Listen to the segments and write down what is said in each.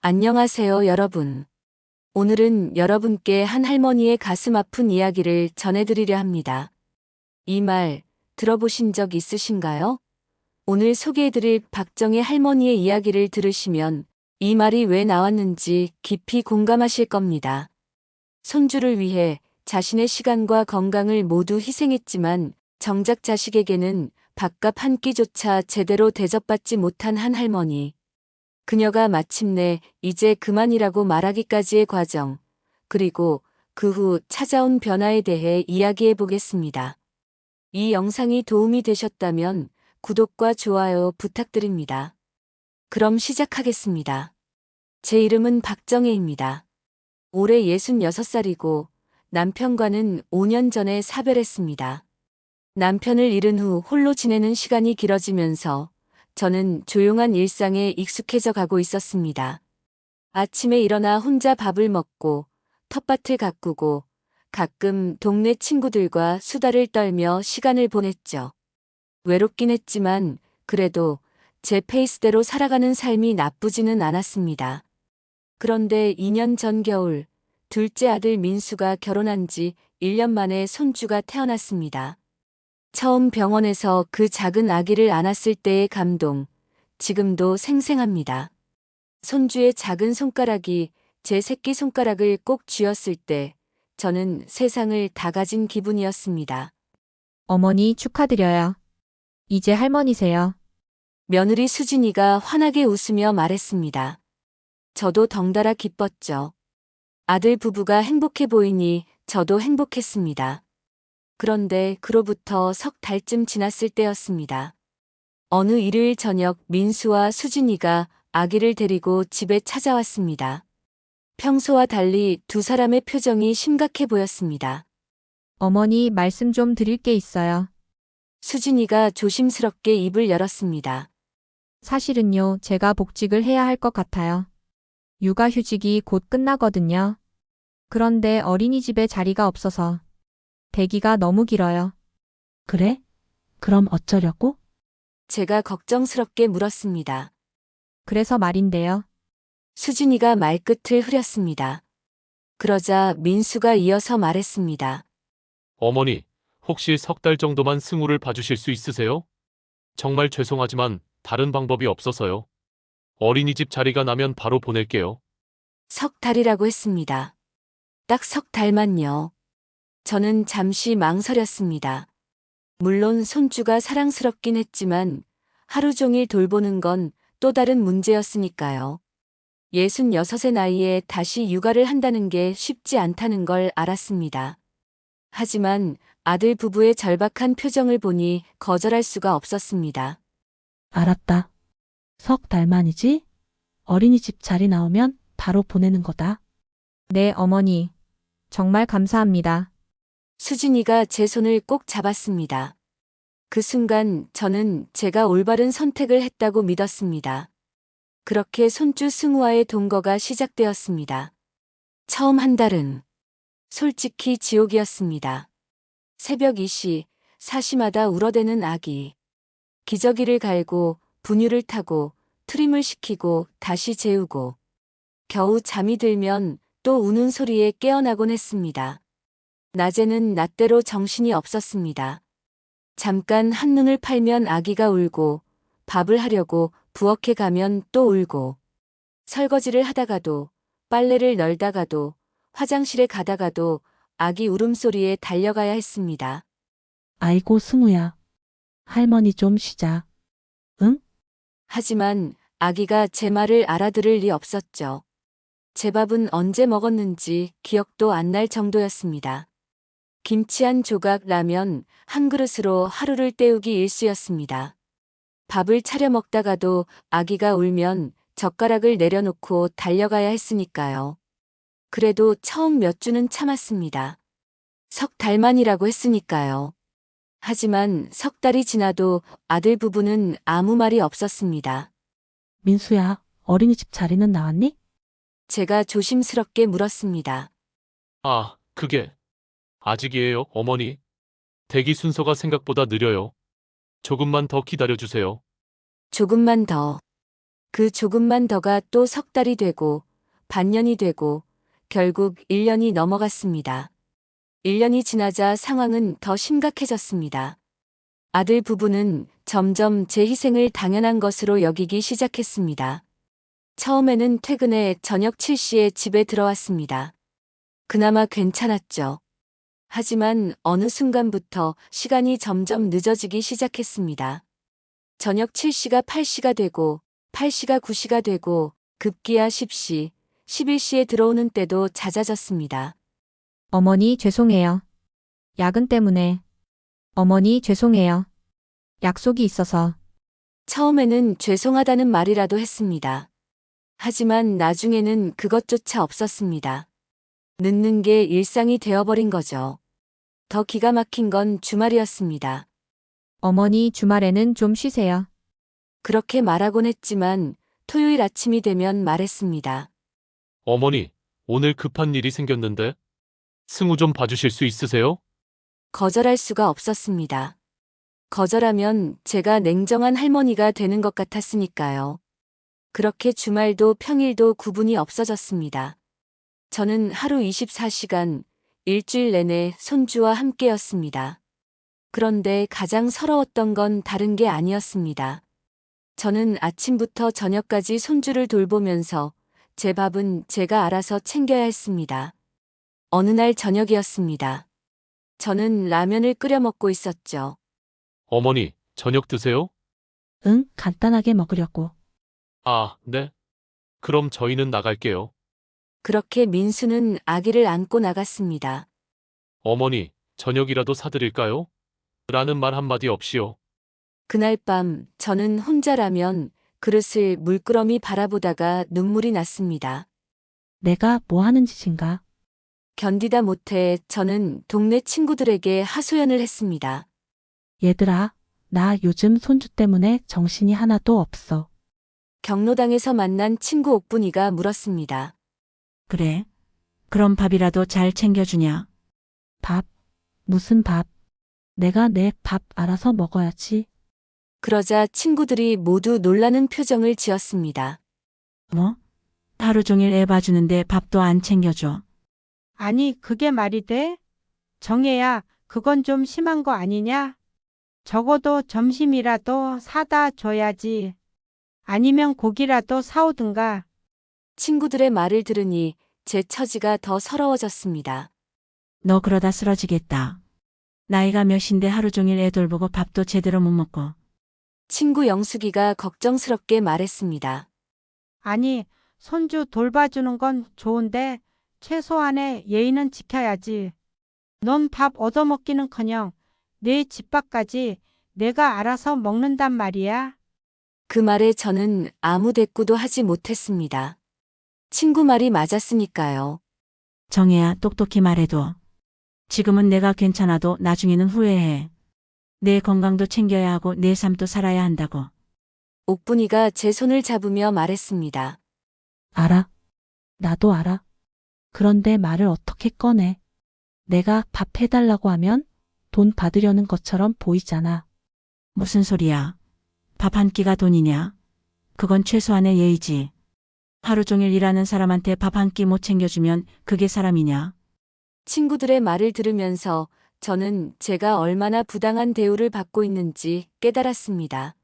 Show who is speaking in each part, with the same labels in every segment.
Speaker 1: 안녕하세요, 여러분. 오늘은 여러분께 한 할머니의 가슴 아픈 이야기를 전해드리려 합니다. 이 말 들어보신 적 있으신가요? 오늘 소개해드릴 박정희 할머니의 이야기를 들으시면 이 말이 왜 나왔는지 깊이 공감하실 겁니다. 손주를 위해 자신의 시간과 건강을 모두 희생했지만 정작 자식에게는 밥값 한 끼조차 제대로 대접받지 못한 한 할머니. 그녀가 마침내 이제 그만이라고 말하기까지의 과정, 그리고 그 후 찾아온 변화에 대해 이야기해 보겠습니다. 이 영상이 도움이 되셨다면 구독과 좋아요 부탁드립니다. 그럼 시작하겠습니다. 제 이름은 박정혜입니다. 올해 66살이고 남편과는 5년 전에 사별했습니다. 남편을 잃은 후 홀로 지내는 시간이 길어지면서 저는 조용한 일상에 익숙해져 가고 있었습니다. 아침에 일어나 혼자 밥을 먹고 텃밭을 가꾸고 가끔 동네 친구들과 수다를 떨며 시간을 보냈죠. 외롭긴 했지만 그래도 제 페이스대로 살아가는 삶이 나쁘지는 않았습니다. 그런데 2년 전 겨울 둘째 아들 민수가 결혼한 지 1년 만에 손주가 태어났습니다. 처음 병원에서 그 작은 아기를 안았을 때의 감동, 지금도 생생합니다. 손주의 작은 손가락이 제 새끼손가락을 꼭 쥐었을 때 저는 세상을 다 가진 기분이었습니다.
Speaker 2: 어머니 축하드려요. 이제 할머니세요.
Speaker 1: 며느리 수진이가 환하게 웃으며 말했습니다. 저도 덩달아 기뻤죠. 아들 부부가 행복해 보이니 저도 행복했습니다. 그런데 그로부터 석 달쯤 지났을 때였습니다. 어느 일요일 저녁 민수와 수진이가 아기를 데리고 집에 찾아왔습니다. 평소와 달리 두 사람의 표정이 심각해 보였습니다.
Speaker 2: 어머니 말씀 좀 드릴 게 있어요.
Speaker 1: 수진이가 조심스럽게 입을 열었습니다.
Speaker 2: 사실은요, 제가 복직을 해야 할 것 같아요. 육아휴직이 곧 끝나거든요. 그런데 어린이집에 자리가 없어서 대기가 너무 길어요.
Speaker 3: 그래? 그럼 어쩌려고?
Speaker 1: 제가 걱정스럽게 물었습니다.
Speaker 2: 그래서 말인데요.
Speaker 1: 수진이가 말끝을 흐렸습니다. 그러자 민수가 이어서 말했습니다.
Speaker 4: 어머니, 혹시 석 달 정도만 승우를 봐주실 수 있으세요? 정말 죄송하지만 다른 방법이 없어서요. 어린이집 자리가 나면 바로 보낼게요.
Speaker 1: 석 달이라고 했습니다. 딱 석 달만요. 저는 잠시 망설였습니다. 물론 손주가 사랑스럽긴 했지만 하루 종일 돌보는 건 또 다른 문제였으니까요. 66의 나이에 다시 육아를 한다는 게 쉽지 않다는 걸 알았습니다. 하지만 아들 부부의 절박한 표정을 보니 거절할 수가 없었습니다.
Speaker 3: 알았다. 석 달만이지? 어린이집 자리 나오면 바로 보내는 거다.
Speaker 2: 네, 어머니. 정말 감사합니다.
Speaker 1: 수진이가 제 손을 꼭 잡았습니다. 그 순간 저는 제가 올바른 선택을 했다고 믿었습니다. 그렇게 손주 승우와의 동거가 시작되었습니다. 처음 한 달은 솔직히 지옥이었습니다. 새벽 2시, 사시마다 울어대는 아기. 기저귀를 갈고 분유를 타고 트림을 시키고 다시 재우고 겨우 잠이 들면 또 우는 소리에 깨어나곤 했습니다. 낮에는 낮대로 정신이 없었습니다. 잠깐 한눈을 팔면 아기가 울고 밥을 하려고 부엌에 가면 또 울고 설거지를 하다가도 빨래를 널다가도 화장실에 가다가도 아기 울음소리에 달려가야 했습니다.
Speaker 3: 아이고, 승우야. 할머니 좀 쉬자. 응?
Speaker 1: 하지만 아기가 제 말을 알아들을 리 없었죠. 제 밥은 언제 먹었는지 기억도 안 날 정도였습니다. 김치 한 조각 라면 한 그릇으로 하루를 때우기 일쑤였습니다. 밥을 차려 먹다가도 아기가 울면 젓가락을 내려놓고 달려가야 했으니까요. 그래도 처음 몇 주는 참았습니다. 석 달만이라고 했으니까요. 하지만 석 달이 지나도 아들 부부는 아무 말이 없었습니다.
Speaker 3: 민수야, 어린이집 자리는 나왔니?
Speaker 1: 제가 조심스럽게 물었습니다.
Speaker 4: 아, 그게 아직이에요, 어머니. 대기 순서가 생각보다 느려요. 조금만 더 기다려주세요.
Speaker 1: 조금만 더. 그 조금만 더가 또 석 달이 되고 반년이 되고 결국 1년이 넘어갔습니다. 1년이 지나자 상황은 더 심각해졌습니다. 아들 부부는 점점 제 희생을 당연한 것으로 여기기 시작했습니다. 처음에는 퇴근해 저녁 7시에 집에 들어왔습니다. 그나마 괜찮았죠. 하지만 어느 순간부터 시간이 점점 늦어지기 시작했습니다. 저녁 7시가 8시가 되고 8시가 9시가 되고 급기야 10시, 11시에 들어오는 때도 잦아졌습니다.
Speaker 2: 어머니 죄송해요. 야근 때문에. 어머니 죄송해요. 약속이 있어서.
Speaker 1: 처음에는 죄송하다는 말이라도 했습니다. 하지만 나중에는 그것조차 없었습니다. 늦는 게 일상이 되어버린 거죠. 더 기가 막힌 건 주말이었습니다.
Speaker 2: 어머니 주말에는 좀 쉬세요.
Speaker 1: 그렇게 말하곤 했지만 토요일 아침이 되면 말했습니다.
Speaker 4: 어머니, 오늘 급한 일이 생겼는데 승우 좀 봐주실 수 있으세요?
Speaker 1: 거절할 수가 없었습니다. 거절하면 제가 냉정한 할머니가 되는 것 같았으니까요. 그렇게 주말도 평일도 구분이 없어졌습니다. 저는 하루 24시간, 일주일 내내 손주와 함께였습니다. 그런데 가장 서러웠던 건 다른 게 아니었습니다. 저는 아침부터 저녁까지 손주를 돌보면서 제 밥은 제가 알아서 챙겨야 했습니다. 어느 날 저녁이었습니다. 저는 라면을 끓여 먹고 있었죠.
Speaker 4: 어머니, 저녁 드세요?
Speaker 3: 응, 간단하게 먹으려고.
Speaker 4: 아, 네. 그럼 저희는 나갈게요.
Speaker 1: 그렇게 민수는 아기를 안고 나갔습니다.
Speaker 4: 어머니, 저녁이라도 사드릴까요? 라는 말 한마디 없이요.
Speaker 1: 그날 밤 저는 혼자라면 그릇을 물끄러미 바라보다가 눈물이 났습니다.
Speaker 3: 내가 뭐 하는 짓인가?
Speaker 1: 견디다 못해 저는 동네 친구들에게 하소연을 했습니다.
Speaker 3: 얘들아, 나 요즘 손주 때문에 정신이 하나도 없어.
Speaker 1: 경로당에서 만난 친구 옥분이가 물었습니다.
Speaker 5: 그래? 그럼 밥이라도 잘 챙겨주냐?
Speaker 3: 밥? 무슨 밥? 내가 내 밥 알아서 먹어야지.
Speaker 1: 그러자 친구들이 모두 놀라는 표정을 지었습니다.
Speaker 5: 뭐? 하루 종일 애 봐주는데 밥도 안 챙겨줘.
Speaker 6: 아니, 그게 말이 돼? 정혜야, 그건 좀 심한 거 아니냐? 적어도 점심이라도 사다 줘야지. 아니면 고기라도 사오든가.
Speaker 1: 친구들의 말을 들으니 제 처지가 더 서러워졌습니다.
Speaker 5: 너 그러다 쓰러지겠다. 나이가 몇인데 하루 종일 애 돌보고 밥도 제대로 못 먹고.
Speaker 1: 친구 영숙이가 걱정스럽게 말했습니다.
Speaker 6: 아니, 손주 돌봐주는 건 좋은데 최소한의 예의는 지켜야지. 넌 밥 얻어먹기는커녕 내 집밥까지 내가 알아서 먹는단 말이야.
Speaker 1: 그 말에 저는 아무 대꾸도 하지 못했습니다. 친구 말이 맞았으니까요.
Speaker 5: 정혜야, 똑똑히 말해도. 지금은 내가 괜찮아도 나중에는 후회해. 내 건강도 챙겨야 하고 내 삶도 살아야 한다고.
Speaker 1: 옥분이가 제 손을 잡으며 말했습니다.
Speaker 3: 알아. 나도 알아. 그런데 말을 어떻게 꺼내? 내가 밥 해달라고 하면 돈 받으려는 것처럼 보이잖아.
Speaker 5: 무슨 소리야? 밥 한 끼가 돈이냐? 그건 최소한의 예의지. 하루 종일 일하는 사람한테 밥 한 끼 못 챙겨주면 그게 사람이냐?
Speaker 1: 친구들의 말을 들으면서 저는 제가 얼마나 부당한 대우를 받고 있는지 깨달았습니다.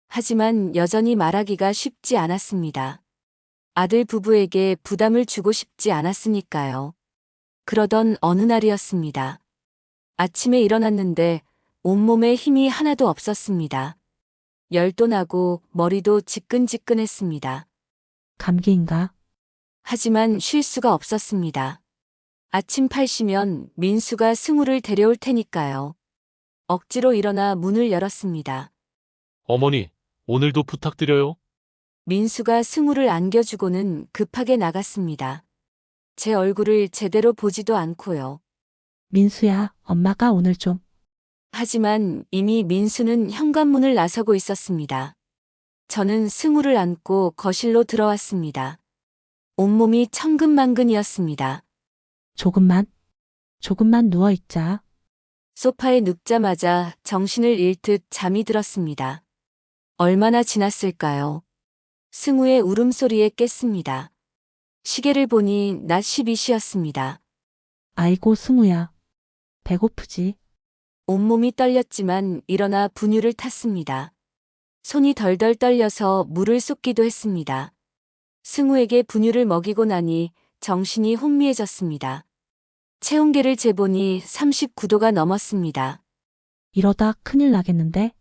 Speaker 1: 하지만 여전히 말하기가 쉽지 않았습니다. 아들 부부에게 부담을 주고 싶지 않았으니까요. 그러던 어느 날이었습니다. 아침에 일어났는데 온몸에 힘이 하나도 없었습니다. 열도 나고 머리도 지끈지끈했습니다.
Speaker 3: 감기인가?
Speaker 1: 하지만 쉴 수가 없었습니다. 아침 8시면 민수가 승우를 데려올 테니까요. 억지로 일어나 문을 열었습니다.
Speaker 4: 어머니, 오늘도 부탁드려요.
Speaker 1: 민수가 승우를 안겨주고는 급하게 나갔습니다. 제 얼굴을 제대로 보지도 않고요.
Speaker 3: 민수야, 엄마가 오늘 좀.
Speaker 1: 하지만 이미 민수는 현관문을 나서고 있었습니다. 저는 승우를 안고 거실로 들어왔습니다. 온몸이 천근만근이었습니다.
Speaker 3: 조금만 누워있자.
Speaker 1: 소파에 눕자마자 정신을 잃듯 잠이 들었습니다. 얼마나 지났을까요? 승우의 울음소리에 깼습니다. 시계를 보니 낮 12시였습니다.
Speaker 3: 아이고, 승우야. 배고프지?
Speaker 1: 온몸이 떨렸지만 일어나 분유를 탔습니다. 손이 덜덜 떨려서 물을 쏟기도 했습니다. 승우에게 분유를 먹이고 나니 정신이 혼미해졌습니다. 체온계를 재보니 39도가 넘었습니다.
Speaker 3: 이러다 큰일 나겠는데?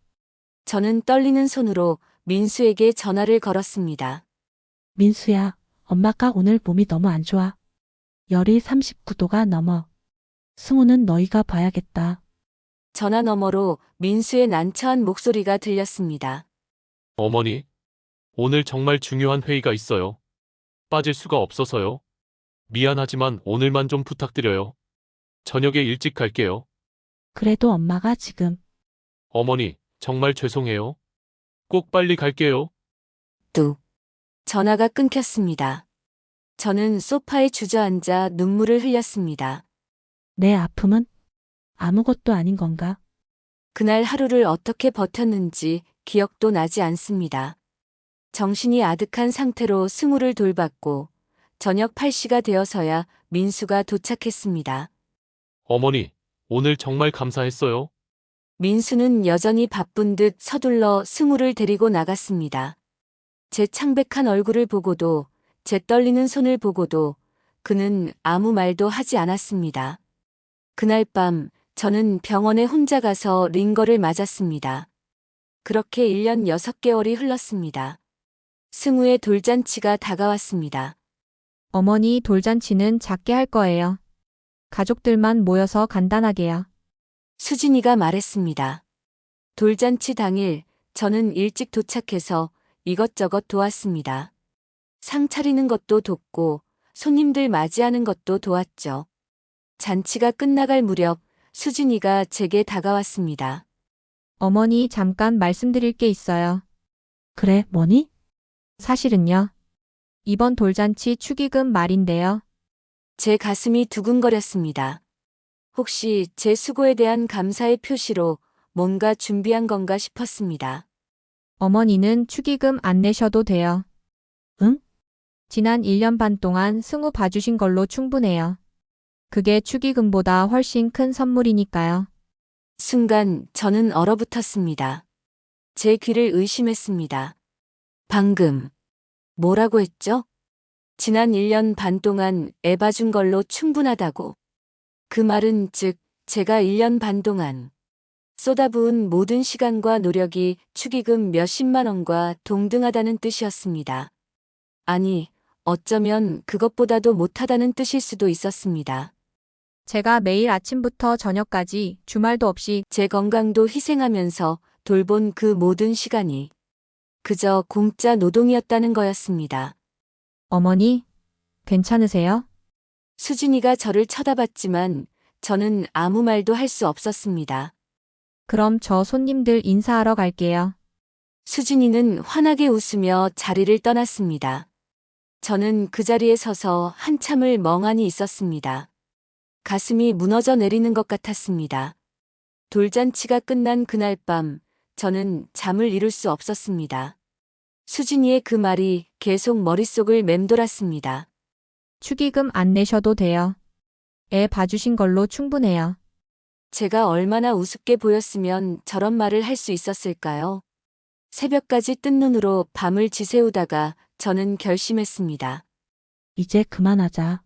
Speaker 1: 저는 떨리는 손으로 민수에게 전화를 걸었습니다.
Speaker 3: 민수야, 엄마가 오늘 몸이 너무 안 좋아. 열이 39도가 넘어. 승우는 너희가 봐야겠다.
Speaker 1: 전화 너머로 민수의 난처한 목소리가 들렸습니다.
Speaker 4: 어머니, 오늘 정말 중요한 회의가 있어요. 빠질 수가 없어서요. 미안하지만 오늘만 좀 부탁드려요. 저녁에 일찍 갈게요.
Speaker 3: 그래도 엄마가 지금
Speaker 4: 어머니, 정말 죄송해요. 꼭 빨리 갈게요.
Speaker 1: 뚝. 전화가 끊겼습니다. 저는 소파에 주저앉아 눈물을 흘렸습니다.
Speaker 3: 내 아픔은 아무것도 아닌 건가?
Speaker 1: 그날 하루를 어떻게 버텼는지 기억도 나지 않습니다. 정신이 아득한 상태로 승우를 돌봤고 저녁 8시가 되어서야 민수가 도착했습니다.
Speaker 4: 어머니, 오늘 정말 감사했어요.
Speaker 1: 민수는 여전히 바쁜 듯 서둘러 승우를 데리고 나갔습니다. 제 창백한 얼굴을 보고도 제 떨리는 손을 보고도 그는 아무 말도 하지 않았습니다. 그날 밤 저는 병원에 혼자 가서 링거를 맞았습니다. 그렇게 1년 6개월이 흘렀습니다. 승우의 돌잔치가 다가왔습니다.
Speaker 2: 어머니 돌잔치는 작게 할 거예요. 가족들만 모여서 간단하게요.
Speaker 1: 수진이가 말했습니다. 돌잔치 당일 저는 일찍 도착해서 이것저것 도왔습니다. 상 차리는 것도 돕고 손님들 맞이하는 것도 도왔죠. 잔치가 끝나갈 무렵 수진이가 제게 다가왔습니다.
Speaker 2: 어머니 잠깐 말씀드릴 게 있어요.
Speaker 3: 그래, 뭐니?
Speaker 2: 사실은요. 이번 돌잔치 축의금 말인데요.
Speaker 1: 제 가슴이 두근거렸습니다. 혹시 제 수고에 대한 감사의 표시로 뭔가 준비한 건가 싶었습니다.
Speaker 2: 어머니는 축의금 안 내셔도 돼요.
Speaker 3: 응?
Speaker 2: 지난 1년 반 동안 승우 봐주신 걸로 충분해요. 그게 축의금보다 훨씬 큰 선물이니까요.
Speaker 1: 순간 저는 얼어붙었습니다. 제 귀를 의심했습니다. 방금 뭐라고 했죠? 지난 1년 반 동안 애 봐준 걸로 충분하다고. 그 말은 즉 제가 1년 반 동안 쏟아부은 모든 시간과 노력이 축의금 몇십만 원과 동등하다는 뜻이었습니다. 아니, 어쩌면 그것보다도 못하다는 뜻일 수도 있었습니다.
Speaker 2: 제가 매일 아침부터 저녁까지 주말도 없이
Speaker 1: 제 건강도 희생하면서 돌본 그 모든 시간이 그저 공짜 노동이었다는 거였습니다.
Speaker 2: 어머니, 괜찮으세요?
Speaker 1: 수진이가 저를 쳐다봤지만 저는 아무 말도 할 수 없었습니다.
Speaker 2: 그럼 저 손님들 인사하러 갈게요.
Speaker 1: 수진이는 환하게 웃으며 자리를 떠났습니다. 저는 그 자리에 서서 한참을 멍하니 있었습니다. 가슴이 무너져 내리는 것 같았습니다. 돌잔치가 끝난 그날 밤 저는 잠을 이룰 수 없었습니다. 수진이의 그 말이 계속 머릿속을 맴돌았습니다.
Speaker 2: 축의금 안 내셔도 돼요. 애 봐주신 걸로 충분해요.
Speaker 1: 제가 얼마나 우습게 보였으면 저런 말을 할 수 있었을까요? 새벽까지 뜬 눈으로 밤을 지새우다가 저는 결심했습니다.
Speaker 3: 이제 그만하자.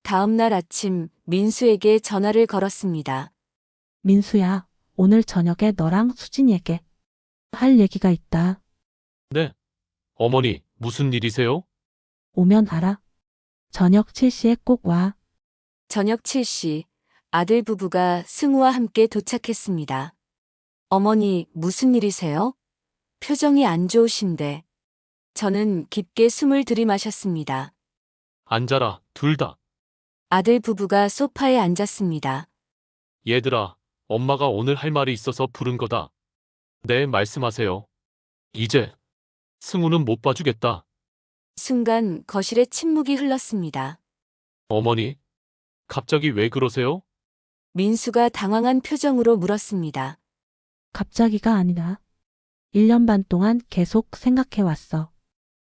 Speaker 1: 다음 날 아침 민수에게 전화를 걸었습니다.
Speaker 3: 민수야, 오늘 저녁에 너랑 수진이에게 할 얘기가 있다.
Speaker 4: 네. 어머니, 무슨 일이세요?
Speaker 3: 오면 알아. 저녁 7시에 꼭 와.
Speaker 1: 저녁 7시 아들 부부가 승우와 함께 도착했습니다. 어머니, 무슨 일이세요? 표정이 안 좋으신데. 저는 깊게 숨을 들이마셨습니다.
Speaker 4: 앉아라, 둘 다.
Speaker 1: 아들 부부가 소파에 앉았습니다.
Speaker 4: 얘들아, 엄마가 오늘 할 말이 있어서 부른 거다. 네, 말씀하세요. 이제 승우는 못 봐주겠다.
Speaker 1: 순간 거실에 침묵이 흘렀습니다.
Speaker 4: 어머니, 갑자기 왜 그러세요?
Speaker 1: 민수가 당황한 표정으로 물었습니다.
Speaker 3: 갑자기가 아니라 1년 반 동안 계속 생각해 왔어.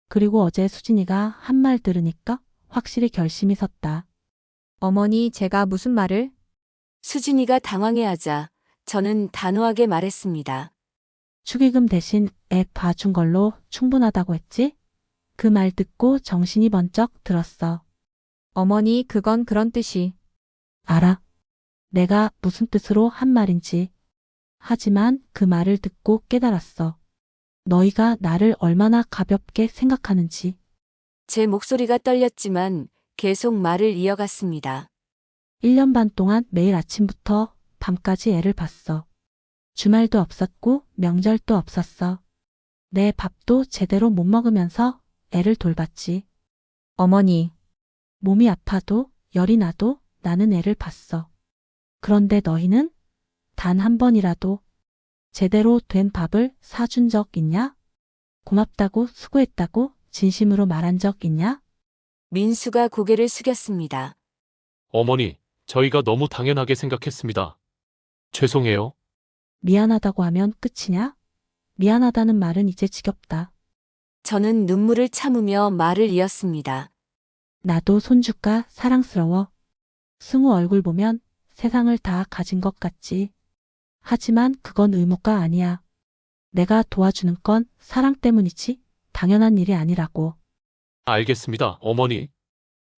Speaker 3: 그리고 어제 수진이가 한 말 들으니까 확실히 결심이 섰다.
Speaker 2: 어머니, 제가 무슨 말을?
Speaker 1: 수진이가 당황해하자 저는 단호하게 말했습니다.
Speaker 3: 축의금 대신 애 봐준 걸로 충분하다고 했지? 그 말 듣고 정신이 번쩍 들었어.
Speaker 2: 어머니, 그건 그런 뜻이.
Speaker 3: 알아. 내가 무슨 뜻으로 한 말인지. 하지만 그 말을 듣고 깨달았어. 너희가 나를 얼마나 가볍게 생각하는지.
Speaker 1: 제 목소리가 떨렸지만 계속 말을 이어갔습니다.
Speaker 3: 1년 반 동안 매일 아침부터 밤까지 애를 봤어. 주말도 없었고 명절도 없었어. 내 밥도 제대로 못 먹으면서 애를 돌봤지.
Speaker 2: 어머니,
Speaker 3: 몸이 아파도 열이 나도 나는 애를 봤어. 그런데 너희는 단 한 번이라도 제대로 된 밥을 사준 적 있냐? 고맙다고 수고했다고 진심으로 말한 적 있냐?
Speaker 1: 민수가 고개를 숙였습니다.
Speaker 4: 어머니, 저희가 너무 당연하게 생각했습니다. 죄송해요.
Speaker 3: 미안하다고 하면 끝이냐? 미안하다는 말은 이제 지겹다.
Speaker 1: 저는 눈물을 참으며 말을 이었습니다.
Speaker 3: 나도 손주가 사랑스러워. 승우 얼굴 보면 세상을 다 가진 것 같지. 하지만 그건 의무가 아니야. 내가 도와주는 건 사랑 때문이지 당연한 일이 아니라고.
Speaker 4: 알겠습니다, 어머니.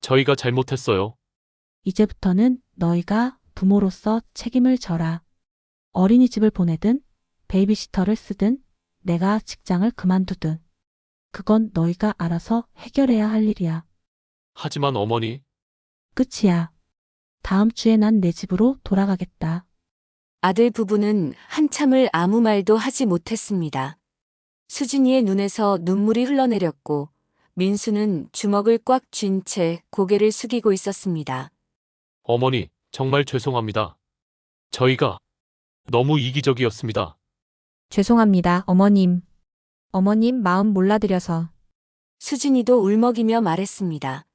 Speaker 4: 저희가 잘못했어요.
Speaker 3: 이제부터는 너희가 부모로서 책임을 져라. 어린이집을 보내든 베이비시터를 쓰든 내가 직장을 그만두든 그건 너희가 알아서 해결해야 할 일이야.
Speaker 4: 하지만 어머니,
Speaker 3: 끝이야. 다음 주에 난 내 집으로 돌아가겠다.
Speaker 1: 아들 부부는 한참을 아무 말도 하지 못했습니다. 수진이의 눈에서 눈물이 흘러내렸고 민수는 주먹을 꽉 쥔 채 고개를 숙이고 있었습니다.
Speaker 4: 어머니, 정말 죄송합니다. 저희가 너무 이기적이었습니다.
Speaker 2: 죄송합니다, 어머님. 어머님 마음 몰라드려서.
Speaker 1: 수진이도 울먹이며 말했습니다.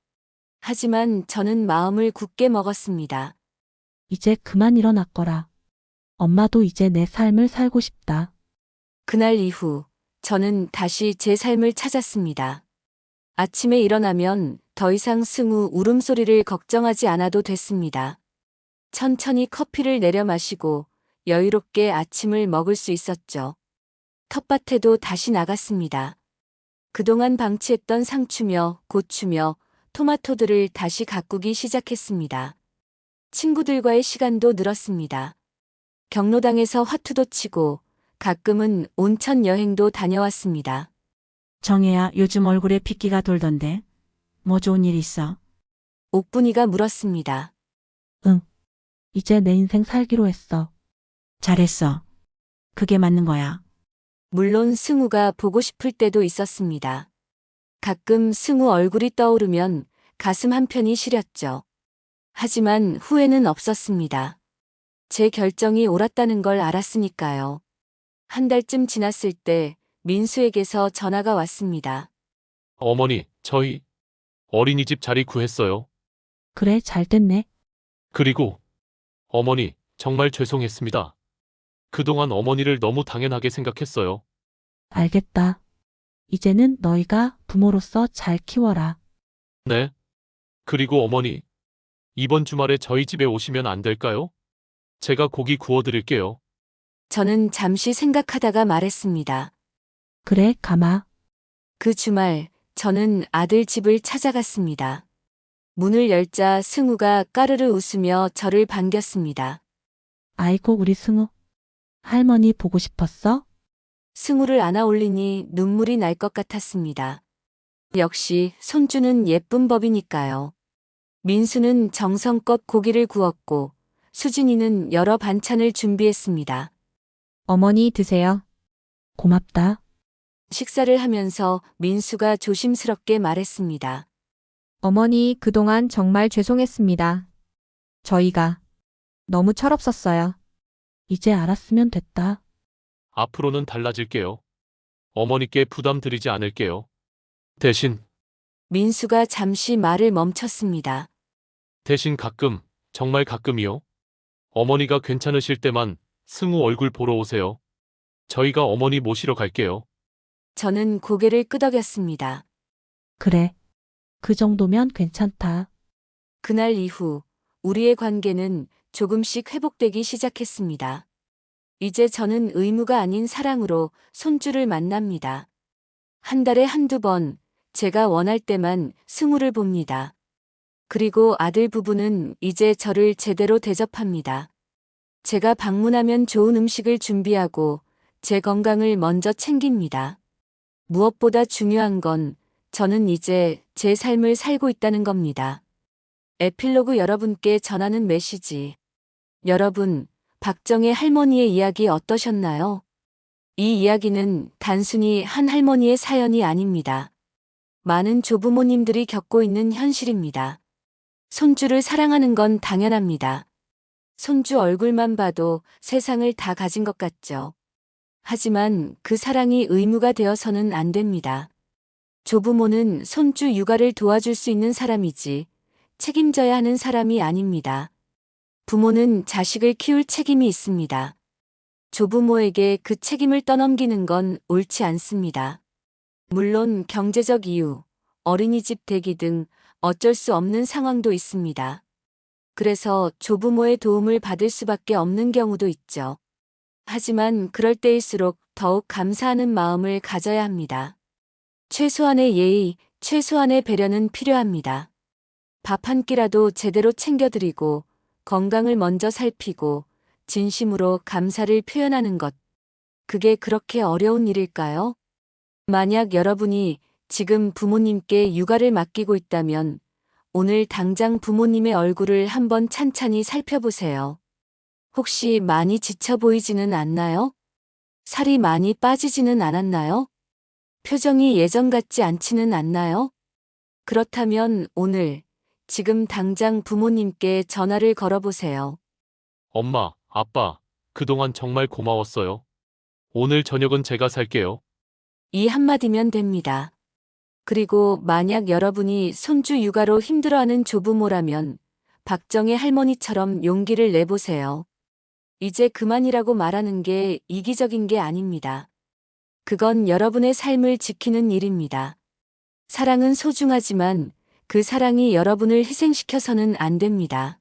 Speaker 1: 하지만 저는 마음을 굳게 먹었습니다.
Speaker 3: 이제 그만 일어났거라. 엄마도 이제 내 삶을 살고 싶다.
Speaker 1: 그날 이후 저는 다시 제 삶을 찾았습니다. 아침에 일어나면 더 이상 승우 울음소리를 걱정하지 않아도 됐습니다. 천천히 커피를 내려 마시고 여유롭게 아침을 먹을 수 있었죠. 텃밭에도 다시 나갔습니다. 그동안 방치했던 상추며 고추며 토마토들을 다시 가꾸기 시작했습니다. 친구들과의 시간도 늘었습니다. 경로당에서 화투도 치고 가끔은 온천 여행도 다녀왔습니다.
Speaker 5: 정혜야, 요즘 얼굴에 핏기가 돌던데. 뭐 좋은 일 있어?
Speaker 1: 옥분이가 물었습니다.
Speaker 3: 이제 내 인생 살기로 했어.
Speaker 5: 잘했어. 그게 맞는 거야.
Speaker 1: 물론 승우가 보고 싶을 때도 있었습니다. 가끔 승우 얼굴이 떠오르면 가슴 한편이 시렸죠. 하지만 후회는 없었습니다. 제 결정이 옳았다는 걸 알았으니까요. 한 달쯤 지났을 때 민수에게서 전화가 왔습니다.
Speaker 4: 어머니, 저희 어린이집 자리 구했어요.
Speaker 3: 그래, 잘 됐네.
Speaker 4: 그리고 어머니, 정말 죄송했습니다. 그동안 어머니를 너무 당연하게 생각했어요.
Speaker 3: 알겠다. 이제는 너희가 부모로서 잘 키워라.
Speaker 4: 네. 그리고 어머니, 이번 주말에 저희 집에 오시면 안 될까요? 제가 고기 구워드릴게요.
Speaker 1: 저는 잠시 생각하다가 말했습니다.
Speaker 3: 그래, 가마.
Speaker 1: 그 주말 저는 아들 집을 찾아갔습니다. 문을 열자 승우가 까르르 웃으며 저를 반겼습니다.
Speaker 3: 아이고, 우리 승우. 할머니 보고 싶었어?
Speaker 1: 승우를 안아 올리니 눈물이 날 것 같았습니다. 역시 손주는 예쁜 법이니까요. 민수는 정성껏 고기를 구웠고 수진이는 여러 반찬을 준비했습니다.
Speaker 2: 어머니 드세요.
Speaker 3: 고맙다.
Speaker 1: 식사를 하면서 민수가 조심스럽게 말했습니다.
Speaker 2: 어머니, 그동안 정말 죄송했습니다. 저희가 너무 철없었어요.
Speaker 3: 이제 알았으면 됐다.
Speaker 4: 앞으로는 달라질게요. 어머니께 부담 드리지 않을게요. 대신
Speaker 1: 민수가 잠시 말을 멈췄습니다.
Speaker 4: 가끔, 정말 가끔이요. 어머니가 괜찮으실 때만 승우 얼굴 보러 오세요. 저희가 어머니 모시러 갈게요.
Speaker 1: 저는 고개를 끄덕였습니다.
Speaker 3: 그래. 그 정도면 괜찮다.
Speaker 1: 그날 이후 우리의 관계는 조금씩 회복되기 시작했습니다. 이제 저는 의무가 아닌 사랑으로 손주를 만납니다. 한 달에 한두 번 제가 원할 때만 승우를 봅니다. 그리고 아들 부부는 이제 저를 제대로 대접합니다. 제가 방문하면 좋은 음식을 준비하고 제 건강을 먼저 챙깁니다. 무엇보다 중요한 건 저는 이제 제 삶을 살고 있다는 겁니다. 에필로그 여러분께 전하는 메시지. 여러분, 박정의 할머니의 이야기 어떠셨나요? 이 이야기는 단순히 한 할머니의 사연이 아닙니다. 많은 조부모님들이 겪고 있는 현실입니다. 손주를 사랑하는 건 당연합니다. 손주 얼굴만 봐도 세상을 다 가진 것 같죠. 하지만 그 사랑이 의무가 되어서는 안 됩니다. 조부모는 손주 육아를 도와줄 수 있는 사람이지 책임져야 하는 사람이 아닙니다. 부모는 자식을 키울 책임이 있습니다. 조부모에게 그 책임을 떠넘기는 건 옳지 않습니다. 물론 경제적 이유, 어린이집 대기 등 어쩔 수 없는 상황도 있습니다. 그래서 조부모의 도움을 받을 수밖에 없는 경우도 있죠. 하지만 그럴 때일수록 더욱 감사하는 마음을 가져야 합니다. 최소한의 예의, 최소한의 배려는 필요합니다. 밥 한 끼라도 제대로 챙겨드리고 건강을 먼저 살피고 진심으로 감사를 표현하는 것. 그게 그렇게 어려운 일일까요? 만약 여러분이 지금 부모님께 육아를 맡기고 있다면 오늘 당장 부모님의 얼굴을 한번 찬찬히 살펴보세요. 혹시 많이 지쳐 보이지는 않나요? 살이 많이 빠지지는 않았나요? 표정이 예전 같지 않지는 않나요? 그렇다면 오늘, 지금 당장 부모님께 전화를 걸어보세요.
Speaker 4: 엄마, 아빠, 그동안 정말 고마웠어요. 오늘 저녁은 제가 살게요.
Speaker 1: 이 한마디면 됩니다. 그리고 만약 여러분이 손주 육아로 힘들어하는 조부모라면 박정희 할머니처럼 용기를 내보세요. 이제 그만이라고 말하는 게 이기적인 게 아닙니다. 그건 여러분의 삶을 지키는 일입니다. 사랑은 소중하지만 그 사랑이 여러분을 희생시켜서는 안 됩니다.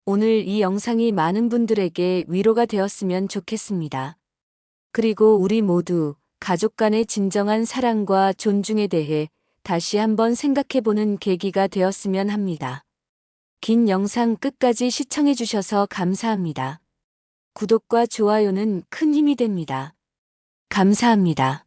Speaker 1: 오늘 이 영상이 많은 분들에게 위로가 되었으면 좋겠습니다. 그리고 우리 모두 가족 간의 진정한 사랑과 존중에 대해 다시 한번 생각해보는 계기가 되었으면 합니다. 긴 영상 끝까지 시청해주셔서 감사합니다. 구독과 좋아요는 큰 힘이 됩니다. 감사합니다.